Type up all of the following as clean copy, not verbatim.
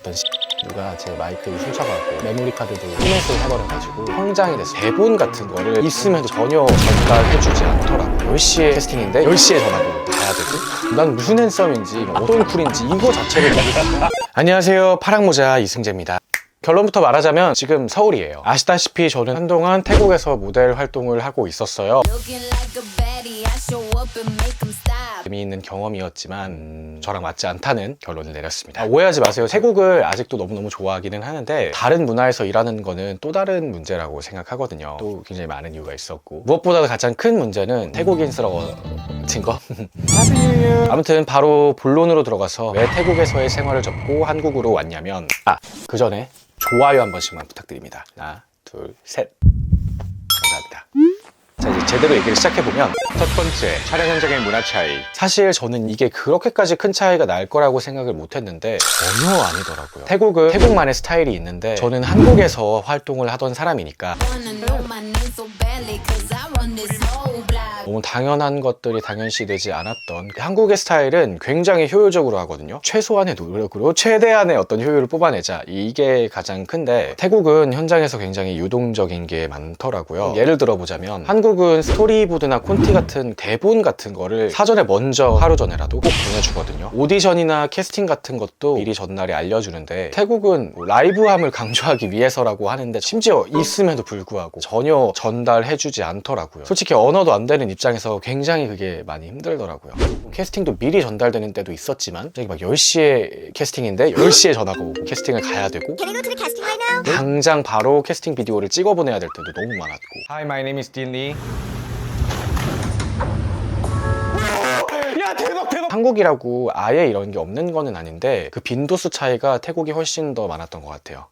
어떤 누가 제 마이크를 훔쳐가고 메모리 카드도 포맷을 해버려가지고 성장이 됐어요. 대본 같은 거를 있으면 전혀 전달해주지 않더라고요. 10시에 캐스팅인데 10시에 전화도 가야 되고 난 무슨 핸섬인지 어떤 쿨인지 이거 자체를 모르겠어요. 안녕하세요, 파랑모자 이승재입니다. 결론부터 말하자면 지금 서울이에요. 아시다시피 저는 한동안 태국에서 모델 활동을 하고 있었어요. 재미있는 경험이었지만 저랑 맞지 않다는 결론을 내렸습니다. 오해하지 마세요. 태국을 아직도 너무너무 좋아하기는 하는데 다른 문화에서 일하는 거는 또 다른 문제라고 생각하거든요. 또 굉장히 많은 이유가 있었고 무엇보다 가장 큰 문제는 태국인스러워진 거. 아무튼 바로 본론으로 들어가서 왜 태국에서의 생활을 접고 한국으로 왔냐면 그 전에 좋아요 한 번씩만 부탁드립니다. 하나, 둘, 셋. 감사합니다. 자, 이제 제대로 얘기를 시작해보면 첫 번째, 촬영 현장의 문화 차이. 사실 저는 이게 그렇게까지 큰 차이가 날 거라고 생각을 못했는데 전혀 아니더라고요. 태국은 태국만의 스타일이 있는데 저는 한국에서 활동을 하던 사람이니까 너무 당연한 것들이 당연시 되지 않았던 한국의 스타일은 굉장히 효율적으로 하거든요. 최소한의 노력으로 최대한의 어떤 효율을 뽑아내자, 이게 가장 큰데 태국은 현장에서 굉장히 유동적인 게 많더라고요. 예를 들어보자면 한국은 스토리보드나 콘티 같은 대본 같은 거를 사전에 먼저 하루 전에라도 꼭 보내주거든요. 오디션이나 캐스팅 같은 것도 미리 전날에 알려주는데 태국은 라이브함을 강조하기 위해서라고 하는데 심지어 있음에도 불구하고 전혀 전달해주지 않더라고요. 솔직히 언어도 안 되는 입장에서 굉장히 그게 많이 힘들더라고요. 캐스팅도 미리 전달되는 때도 있었지만 여기 막 10시에 캐스팅인데 10시에 전화가 오고 캐스팅을 가야 되고 당장 바로 캐스팅 비디오를 찍어 보내야 될 때도 너무 많았고. Hi, my name is Dean Lee. 야, 대박! 한국이라고 아예 이런 게 없는 거는 아닌데 그 빈도수 차이가 태국이 훨씬 더 많았던 것 같아요.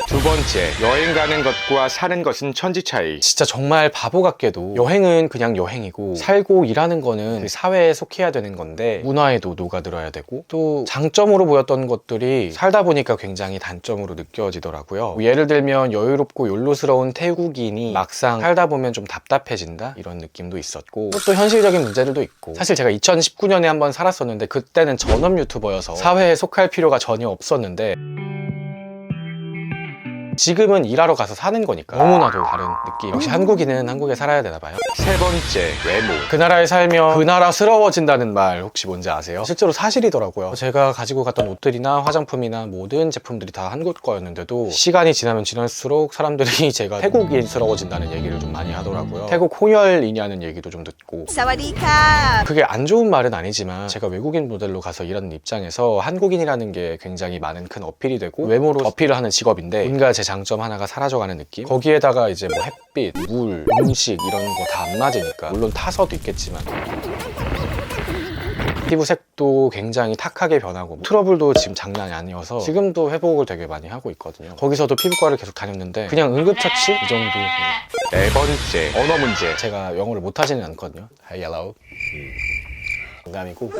두 번째, 여행 가는 것과 사는 것은 천지 차이. 진짜 정말 바보 같게도 여행은 그냥 여행이고 살고 일하는 거는 그 사회에 속해야 되는 건데 문화에도 녹아들어야 되고 또 장점으로 보였던 것들이 살다 보니까 굉장히 단점으로 느껴지더라고요. 예를 들면 여유롭고 욜로스러운 태국인이 막상 살다 보면 좀 답답해진다? 이런 느낌도 있었고 또 현실적인 문제들도 있고 사실 제가 2019년에 한번 살았었는데 그때는 전업 유튜버여서 사회에 속할 필요가 전혀 없었는데 지금은 일하러 가서 사는 거니까 너무나도 다른 느낌. 역시 한국인은 한국에 살아야 되나 봐요. 세 번째, 외모. 그 나라에 살면 그 나라스러워진다는 말 혹시 뭔지 아세요? 실제로 사실이더라고요. 제가 가지고 갔던 옷들이나 화장품이나 모든 제품들이 다 한국 거였는데도 시간이 지나면 지날수록 사람들이 제가 태국인스러워진다는 얘기를 좀 많이 하더라고요. 태국 혼혈이냐는 얘기도 좀 듣고. 사와디카. 그게 안 좋은 말은 아니지만 제가 외국인 모델로 가서 일하는 입장에서 한국인이라는 게 굉장히 많은 큰 어필이 되고 외모로 어필을 하는 직업인데 뭔가 제 장점 하나가 사라져가는 느낌? 거기에다가 이제 뭐 햇빛, 물, 음식 이런 거 다 안 맞으니까 물론 타서도 있겠지만 피부색도 굉장히 탁하게 변하고 트러블도 지금 장난이 아니어서 지금도 회복을 되게 많이 하고 있거든요. 거기서도 피부과를 계속 다녔는데 그냥 응급처치? 이 정도. 네 번째, 언어 문제. 제가 영어를 못하지는 않거든요. Hi, hello. 농담이고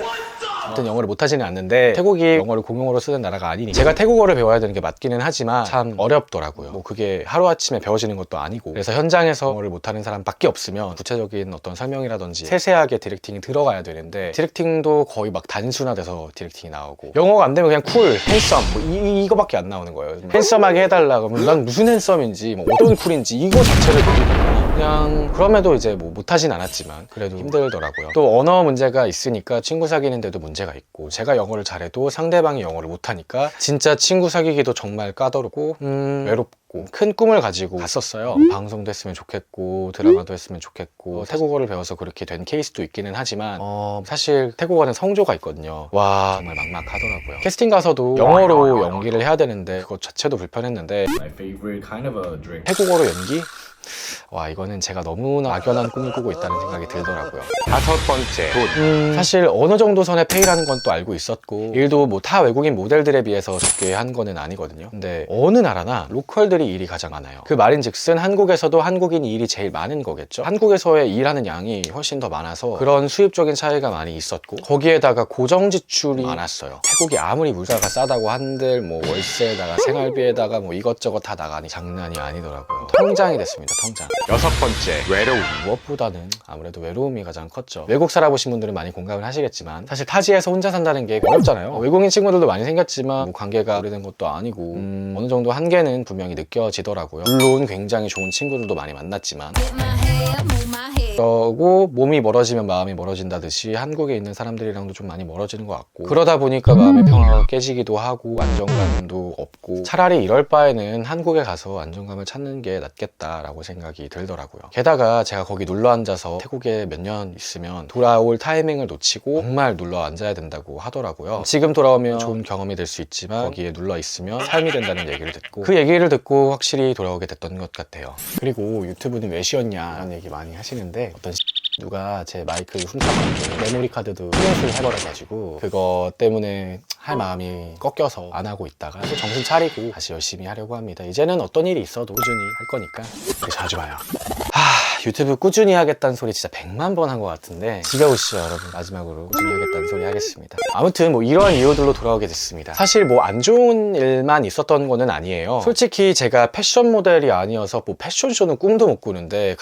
아무튼 영어를 못하지는 않는데 태국이 영어를 공용어로 쓰는 나라가 아니니 제가 태국어를 배워야 되는 게 맞기는 하지만 참 어렵더라고요. 뭐 그게 하루아침에 배워지는 것도 아니고 그래서 현장에서 영어를 못하는 사람밖에 없으면 구체적인 어떤 설명이라든지 세세하게 디렉팅이 들어가야 되는데 디렉팅도 거의 막 단순화돼서 디렉팅이 나오고 영어가 안 되면 그냥 쿨, 핸섬 뭐 이거밖에 안 나오는 거예요. 핸섬하게 해달라 그러면 난 무슨 핸섬인지 뭐 어떤 쿨인지 이거 자체를 모르고 그냥 그럼에도 이제 뭐 못하진 않았지만 그래도 힘들더라고요. 또 언어 문제가 있으니까 친구 사귀는데도 문제가 있고 제가 영어를 잘해도 상대방이 영어를 못하니까 진짜 친구 사귀기도 정말 까다롭고 외롭고 큰 꿈을 가지고 갔었어요. 방송도 했으면 좋겠고 드라마도 했으면 좋겠고 태국어를 배워서 그렇게 된 케이스도 있기는 하지만 사실 태국어는 성조가 있거든요. 와 정말 막막하더라고요. 캐스팅 가서도 영어로 연기를 해야 되는데 그것 자체도 불편했는데 태국어로 연기? 와 이거는 제가 너무나 막연한 꿈을 꾸고 있다는 생각이 들더라고요. 다섯 번째, 돈. 사실 어느 정도 선의 페이라는 건 또 알고 있었고 일도 뭐 타 외국인 모델들에 비해서 적게 한 거는 아니거든요. 근데 어느 나라나 로컬들이 일이 가장 많아요. 그 말인즉슨 한국에서도 한국인이 일이 제일 많은 거겠죠. 한국에서의 일하는 양이 훨씬 더 많아서 그런 수입적인 차이가 많이 있었고 거기에다가 고정 지출이 많았어요. 태국이 아무리 물가가 싸다고 한들 뭐 월세에다가 생활비에다가 뭐 이것저것 다 나가니 장난이 아니더라고요. 통장이 됐습니다. 통장입니다. 통장. 6번째, 외로움. 무엇보다는 아무래도 외로움이 가장 컸죠. 외국 살아보신 분들은 많이 공감을 하시겠지만 사실 타지에서 혼자 산다는 게 어렵잖아요. 외국인 친구들도 많이 생겼지만 뭐 관계가 오래된 것도 아니고 어느 정도 한계는 분명히 느껴지더라고요. 물론 굉장히 좋은 친구들도 많이 만났지만 그러고 몸이 멀어지면 마음이 멀어진다듯이 한국에 있는 사람들이랑도 좀 많이 멀어지는 것 같고, 그러다 보니까 마음의 평화가 깨지기도 하고 안정감도 없고, 차라리 이럴 바에는 한국에 가서 안정감을 찾는 게 낫겠다라고 생각이 들더라고요. 게다가 제가 거기 눌러 앉아서 태국에 몇 년 있으면 돌아올 타이밍을 놓치고 정말 눌러 앉아야 된다고 하더라고요. 지금 돌아오면 좋은 경험이 될 수 있지만 거기에 눌러 있으면 삶이 된다는 얘기를 듣고, 그 얘기를 듣고 확실히 돌아오게 됐던 것 같아요. 그리고 유튜브는 왜 쉬었냐 이런 얘기 많이 하시는데, 어떤 누가 제 마이크를 훔쳐가지고 메모리 카드도 플랫을 해버려가지고 그거 때문에 할 마음이 꺾여서 안 하고 있다가 다시 정신 차리고 다시 열심히 하려고 합니다. 이제는 어떤 일이 있어도 꾸준히 할 거니까 자주 봐요. 유튜브 꾸준히 하겠다는 소리 진짜 100만 번 한 것 같은데 지겨우시죠 여러분? 마지막으로 꾸준히 하겠다는 소리 하겠습니다. 아무튼 뭐 이러한 이유들로 돌아오게 됐습니다. 사실 뭐 안 좋은 일만 있었던 거는 아니에요. 솔직히 제가 패션 모델이 아니어서 뭐 패션쇼는 꿈도 못 꾸는데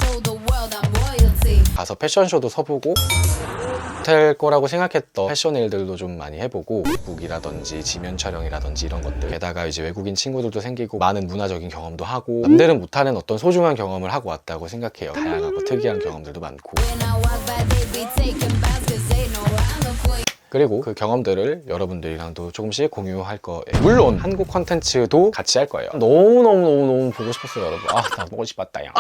가서 패션쇼도 서보고 될 거라고 생각했던 패션 일들도 좀 많이 해보고, 북이라든지 지면 촬영이라든지 이런 것들, 게다가 이제 외국인 친구들도 생기고 많은 문화적인 경험도 하고 남들은 못하는 어떤 소중한 경험을 하고 왔다고 생각해요. 다양하고 특이한 경험들도 많고, 그리고 그 경험들을 여러분들이랑도 조금씩 공유할 거예요. 물론 한국 컨텐츠도 같이 할 거예요. 너무 보고 싶었어요 여러분. 나 보고 싶었다 야.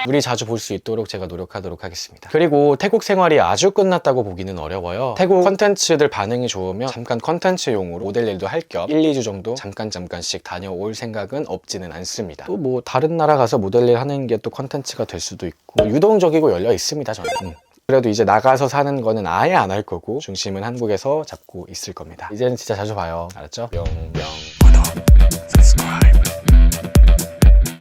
우리 자주 볼 수 있도록 제가 노력하도록 하겠습니다. 그리고 태국 생활이 아주 끝났다고 보기는 어려워요. 태국 컨텐츠들 반응이 좋으면 잠깐 컨텐츠용으로 모델 일도 할 겸 1, 2주 정도 잠깐씩 다녀올 생각은 없지는 않습니다. 또 뭐 다른 나라 가서 모델 일 하는 게 또 컨텐츠가 될 수도 있고, 유동적이고 열려 있습니다 저는. 그래도 이제 나가서 사는 거는 아예 안 할 거고 중심은 한국에서 잡고 있을 겁니다. 이제는 진짜 자주 봐요. 알았죠? 뿅뿅.